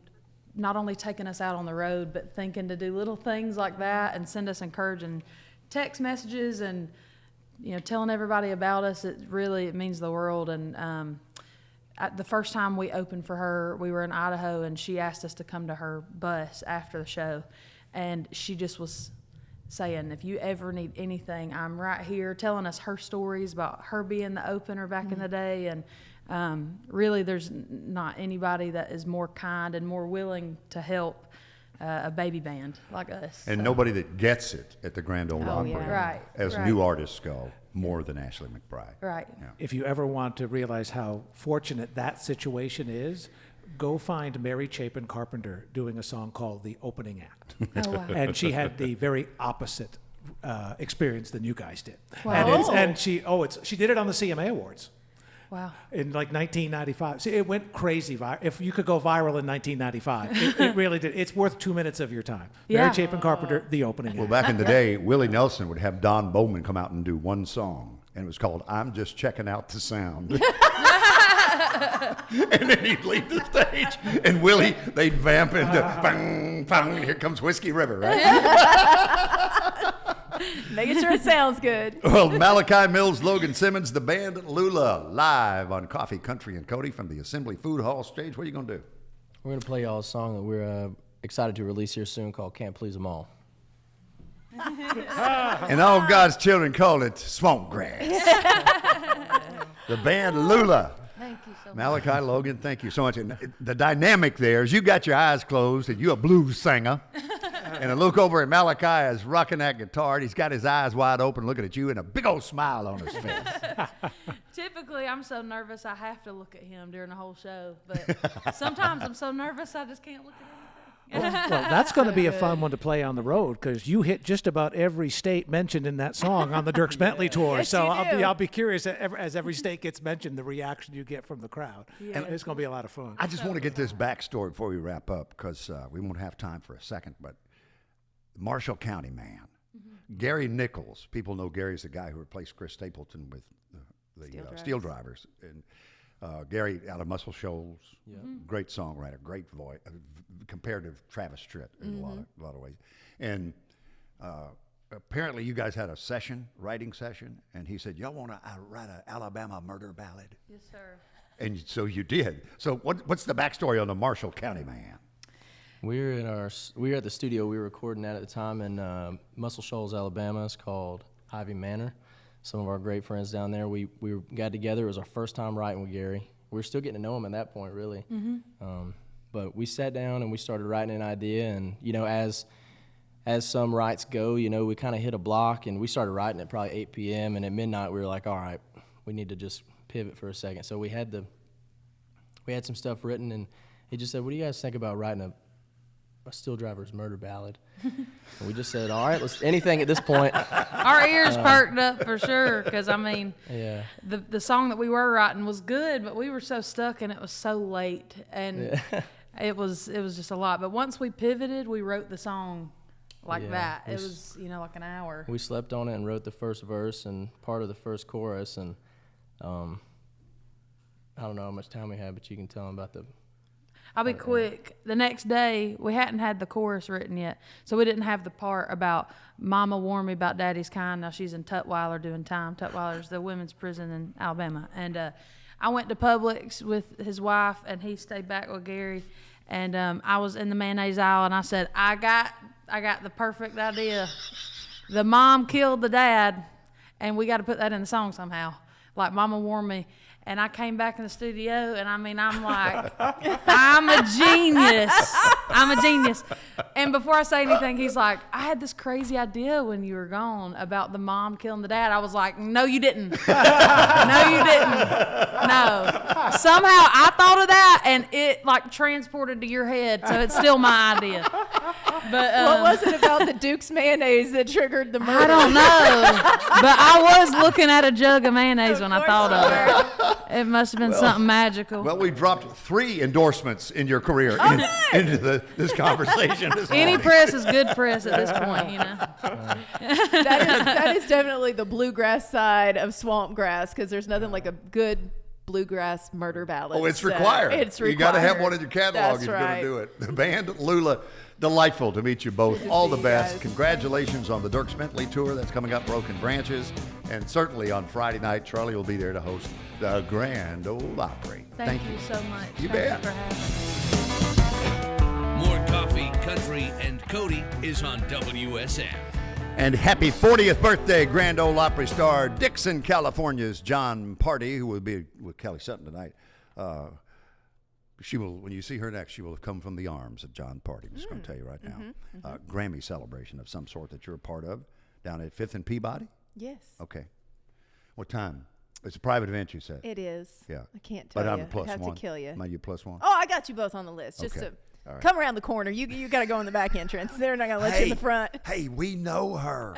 not only taking us out on the road, but thinking to do little things like that and send us encouraging text messages and, telling everybody about us. It means the world. And the first time we opened for her, we were in Idaho, and she asked us to come to her bus after the show. And she just was saying, if you ever need anything, I'm right here, telling us her stories about her being the opener back in the day. And really, there's not anybody that is more kind and more willing to help a baby band like us.
And nobody that gets it at the Grand Ole Opry,
Right,
as
right.
new artists go, more than Ashley McBryde.
Right.
Yeah.
If you ever want to realize how fortunate that situation is, go find Mary Chapin Carpenter doing a song called The Opening Act.
Oh, wow.
And she had the very opposite experience than you guys did.
Wow.
And she did it on the CMA Awards.
Wow.
In like 1995. See, it went crazy. If you could go viral in 1995, it really did. It's worth 2 minutes of your time.
Yeah.
Mary Chapin Carpenter, The Opening
Well,
Act.
back in the day, Willie Nelson would have Don Bowman come out and do one song, and it was called "I'm Just Checking Out the Sound." And then he'd leave the stage, and Willie, they'd vamp into bang, bang, here comes Whiskey River, right?
Making sure it sounds good.
Well, Malachi Mills, Logan Simmons, the Band Loula, live on Coffee, Country, and Cody from the Assembly Food Hall stage. What are you going to do?
we're going to play y'all a song that we're excited to release here soon called Can't Please 'Em All.
And all God's children call it swamp grass. The Band Loula.
Thank you so much.
Malachi, Logan, thank you so much. And the dynamic there is you got your eyes closed and you're a blues singer. And I look over at Malachi is rocking that guitar. And he's got his eyes wide open looking at you and a big old smile on his face.
Typically, I'm so nervous I have to look at him during the whole show. But sometimes I'm so nervous I just can't look at him.
Well, that's going to be a fun one to play on the road because you hit just about every state mentioned in that song on the Dierks Bentley tour.
Yes,
so
you do.
I'll be curious as every state gets mentioned, the reaction you get from the crowd.
Yeah.
And it's going to be a lot of fun.
I just want to get this backstory before we wrap up because we won't have time for a second. But Marshall County man, Gary Nichols. People know Gary's the guy who replaced Chris Stapleton with the Steel Drivers. And Gary out of Muscle Shoals, great songwriter, great voice, compared to Travis Tritt in a lot of ways. And apparently you guys had a writing session, and he said, y'all want to write an Alabama murder ballad?
Yes, sir.
And so you did. So what's the backstory on the Marshall County man?
We were at the studio we were recording at the time in Muscle Shoals, Alabama. It's called Ivy Manor. Some of our great friends down there. We got together. It was our first time writing with Gary. We were still getting to know him at that point, really. But we sat down and we started writing an idea. And as some writes go, we kind of hit a block, and we started writing at probably 8 p.m. And at midnight we were like, all right, we need to just pivot for a second. So we had some stuff written, and he just said, what do you guys think about writing a Steel Driver's murder ballad? And we just said, all right, let's anything at this point.
Our ears perked up for sure, because
Yeah.
the song that we were writing was good, but we were so stuck and it was so late, and it was just a lot. But once we pivoted, we wrote the song like that. It was like an hour.
We slept on it and wrote the first verse and part of the first chorus, and I don't know how much time we had, but you can tell them about the.
I'll be quick. The next day, we hadn't had the chorus written yet, so we didn't have the part about Mama warned me about Daddy's kind. Now she's in Tutwiler doing time. Tutwiler's the women's prison in Alabama. And I went to Publix with his wife, and he stayed back with Gary. And I was in the mayonnaise aisle, and I said, I got the perfect idea. The mom killed the dad, and we got to put that in the song somehow. Like Mama warned me. And I came back in the studio, and I mean, I'm like, I'm a genius. I'm a genius. And before I say anything, he's like, I had this crazy idea when you were gone about the mom killing the dad. I was like, no, you didn't. No, you didn't. No. Somehow I thought of that, and it like transported to your head, so it's still my idea. But
what was it about the Duke's mayonnaise that triggered the murder?
I don't know. But I was looking at a jug of mayonnaise when I thought of it. It must have been something magical.
Well, we dropped 3 endorsements in your career into this conversation.
Any press is good press at this point, you know.
That is definitely the bluegrass side of swamp grass, because there's nothing like a good bluegrass murder ballad.
Oh, it's required.
It's required.
You got to have one in your catalog if you're going to do it. The Band Loula, delightful to meet you both. All the best.
Guys.
Congratulations on the Dirk Bentley tour that's coming up, Broken Branches. And certainly on Friday night, Charlie will be there to host the Grand Ole Opry.
Thank you so much.
You
Thank
bet.
you for having me.
More coffee, country, and Cody is on WSM.
And happy 40th birthday, Grand Ole Opry star, Dixon, California's John Party, who will be with Kelly Sutton tonight. She will, when you see her next, she will have come from the arms of John Party. I'm just going to tell you right now. Grammy celebration of some sort that you're a part of down at 5th and Peabody?
Yes.
Okay. What time? It's a private event, you said.
It is.
Yeah.
I can't tell
but
you.
I'm plus
I have
one.
to kill you.
Am I you plus one?
Oh, I got you both on the list. Just
Okay.
to
All right.
come around the corner. You got to go in the back entrance. They're not going to let you in the front.
Hey, we know her.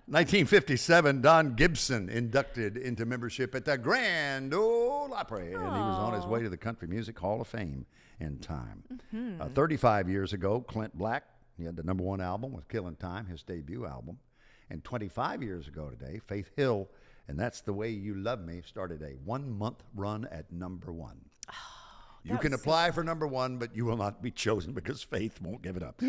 1957, Don Gibson inducted into membership at the Grand Ole Opry, and he was on his way to the Country Music Hall of Fame in time. 35 years ago, Clint Black, he had the #1 album with Killin' Time, his debut album. And 25 years ago today, Faith Hill, and That's the Way You Love Me, started a 1-month run at #1. You can apply for #1, but you will not be chosen because Faith won't give it up.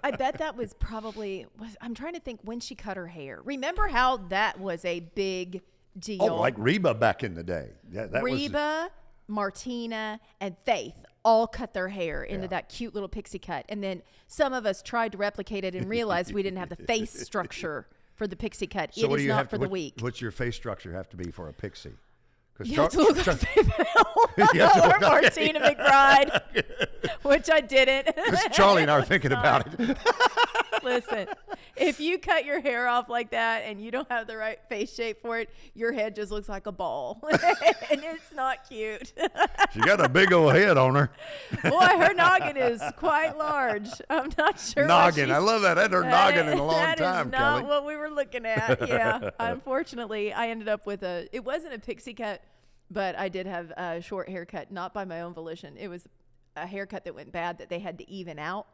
I bet that was probably, I'm trying to think when she cut her hair. Remember how that was a big deal?
Oh, like Reba back in the day. Yeah, that
Reba, Martina, and Faith all cut their hair into that cute little pixie cut. And then some of us tried to replicate it and realized we didn't have the face structure for the pixie cut.
So
it is not for the weak.
What's your face structure have to be for a pixie?
You have to look like Faith Hill or Martina McBride, which I didn't.
Because Charlie and I are thinking about it.
Listen, if you cut your hair off like that and you don't have the right face shape for it, your head just looks like a ball. And it's not cute.
She got a big old head on her.
Boy, her noggin is quite large. I'm not sure.
Noggin. I love that. I hadn't heard noggin in a long
that
time,
is not
Kelly.
what we were looking at. Yeah. Unfortunately, I ended up with it wasn't a pixie cut, but I did have a short haircut, not by my own volition. It was a haircut that went bad that they had to even out.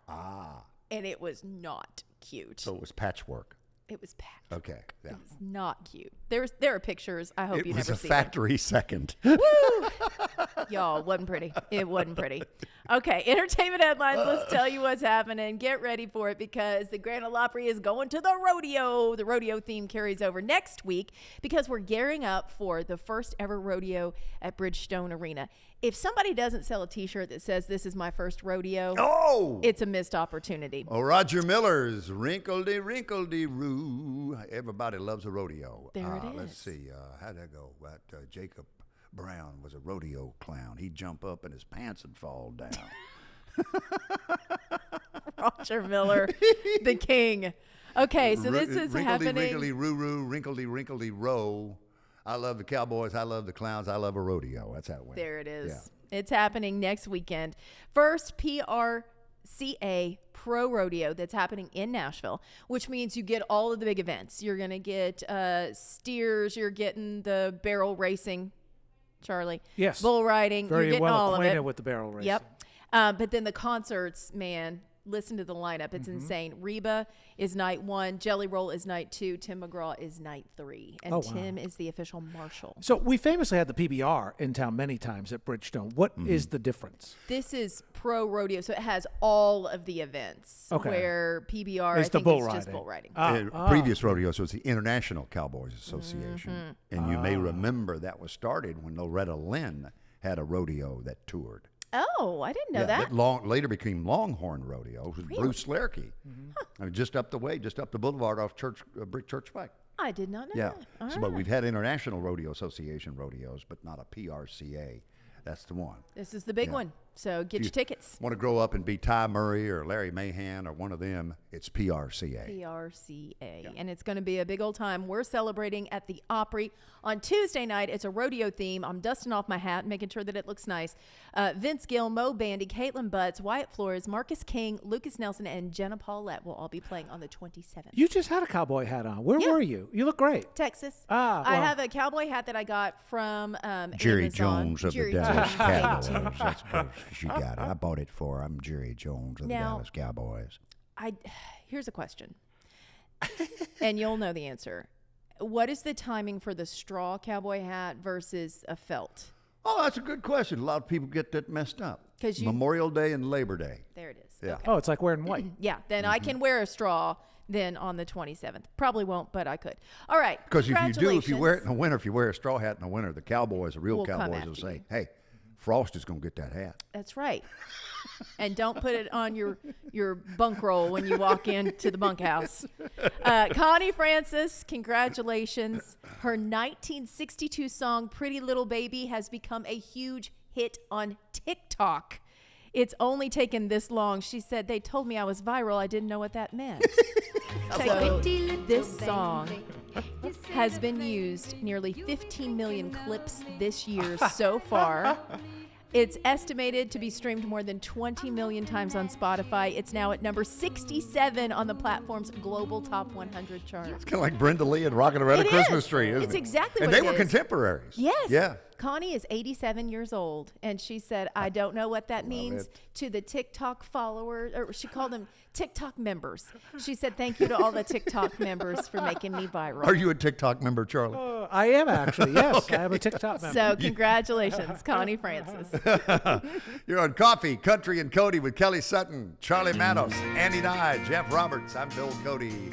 And it was not cute.
So it was patchwork.
It was patchwork.
Okay. Yeah.
It was not cute. There are pictures. I hope you never see
It was a factory second.
Woo! Y'all, it wasn't pretty. It wasn't pretty. Okay, entertainment headlines. Let's tell you what's happening. Get ready for it because the Grand Ole Opry is going to the rodeo. The rodeo theme carries over next week because we're gearing up for the first ever rodeo at Bridgestone Arena. If somebody doesn't sell a T-shirt that says "This is my first rodeo," it's a missed opportunity.
Oh, Roger Miller's Wrinkle-de-Wrinkle-de-Roo. Everybody loves a rodeo.
There it is.
Let's see. How'd that go? Jacob Brown was a rodeo clown. He'd jump up and his pants would fall down.
Roger Miller, the king. Okay, so this is happening.
Wrinkle-de-Wrinkle-de-Roo-Roo, Wrinkle-de-Wrinkle-de-Row. I love the Cowboys. I love the Clowns. I love a rodeo. That's how it went.
There it is.
Yeah.
It's happening next weekend. First PRCA Pro Rodeo that's happening in Nashville, which means you get all of the big events. You're going to get steers. You're getting the barrel racing, Charlie.
Yes.
Bull riding.
Very
you're getting
well
all
acquainted
of it.
with the barrel racing.
Yep. But then the concerts, man. Listen to the lineup. It's insane. Reba is night 1. Jelly Roll is night 2. Tim McGraw is night 3. And Tim is the official marshal.
So we famously had the PBR in town many times at Bridgestone. What is the difference?
This is pro rodeo, so it has all of the events.
Okay.
Where PBR
It's
I think
bull
is
riding.
just bull riding.
Previous rodeos was the International Cowboys Association. And you may remember that was started when Loretta Lynn had a rodeo that toured.
Oh, I didn't know that.
Later became Longhorn Rodeo. It was Bruce Lerke. I mean, just up the way, just up the boulevard off Brick Church Pike.
I did not know
Yeah.
that. All
But
right.
we've had International Rodeo Association rodeos, but not a PRCA. That's the one.
This is the big
Yeah.
one. So get
If
your
you
tickets.
Want to grow up and be Ty Murray or Larry Mahan or one of them, it's PRCA.
PRCA. And it's going to be a big old time. We're celebrating at the Opry. On Tuesday night, it's a rodeo theme. I'm dusting off my hat, making sure that it looks nice. Vince Gill, Mo Bandy, Caitlin Butts, Wyatt Flores, Marcus King, Lucas Nelson, and Jenna Paulette will all be playing on the 27th.
You just had a cowboy hat on. Where were you? You look great.
Texas.
Ah,
I
well.
have a cowboy hat that I got from
Jerry
Amazon.
Jones of
Jerry
the Dallas
Jones.
Cowboys. That's good. She got it. I bought it for her. I'm Jerry Jones of the
Now-
Dallas Cowboys.
Here's a question, and you'll know the answer. What is the timing for the straw cowboy hat versus a felt?
Oh, that's a good question. A lot of people get that messed up.
'Cause you-
Memorial Day and Labor Day.
There it is.
Yeah.
Okay.
Oh, it's like wearing white.
Yeah, then I can wear a straw then on the 27th. Probably won't, but I could. All right.
Because if you do, if you wear it in
Congratulations.
the winter, if you wear a straw hat in the winter, the Cowboys, the real
Will come
Cowboys, will
after
say,
you.
hey, Frost is going to get that hat.
That's right. And don't put it on your bunk roll when you walk into the bunkhouse. Connie Francis, congratulations. Her 1962 song, Pretty Little Baby, has become a huge hit on TikTok. It's only taken this long. She said, they told me I was viral. I didn't know what that meant. So this song has been used nearly 15 million clips this year so far. It's estimated to be streamed more than 20 million times on Spotify. It's now at number 67 on the platform's global top 100 chart.
It's kind of like Brenda Lee and Rockin' Around a
It
Christmas
is.
Tree, isn't
It's
it?
exactly
and
what
they
it
were
is.
contemporaries.
Yes.
Yeah.
Connie is 87 years old, and she said, I don't know what that means to the TikTok followers, or she called them TikTok members. She said, thank you to all the TikTok members for making me viral.
Are you a TikTok member, Charlie?
I am actually, yes.
Okay.
I am a TikTok member.
So congratulations, Connie Francis.
You're on Coffee, Country, and Cody with Kelly Sutton, Charlie Manos, Andy Nye, Jeff Roberts. I'm Bill Cody.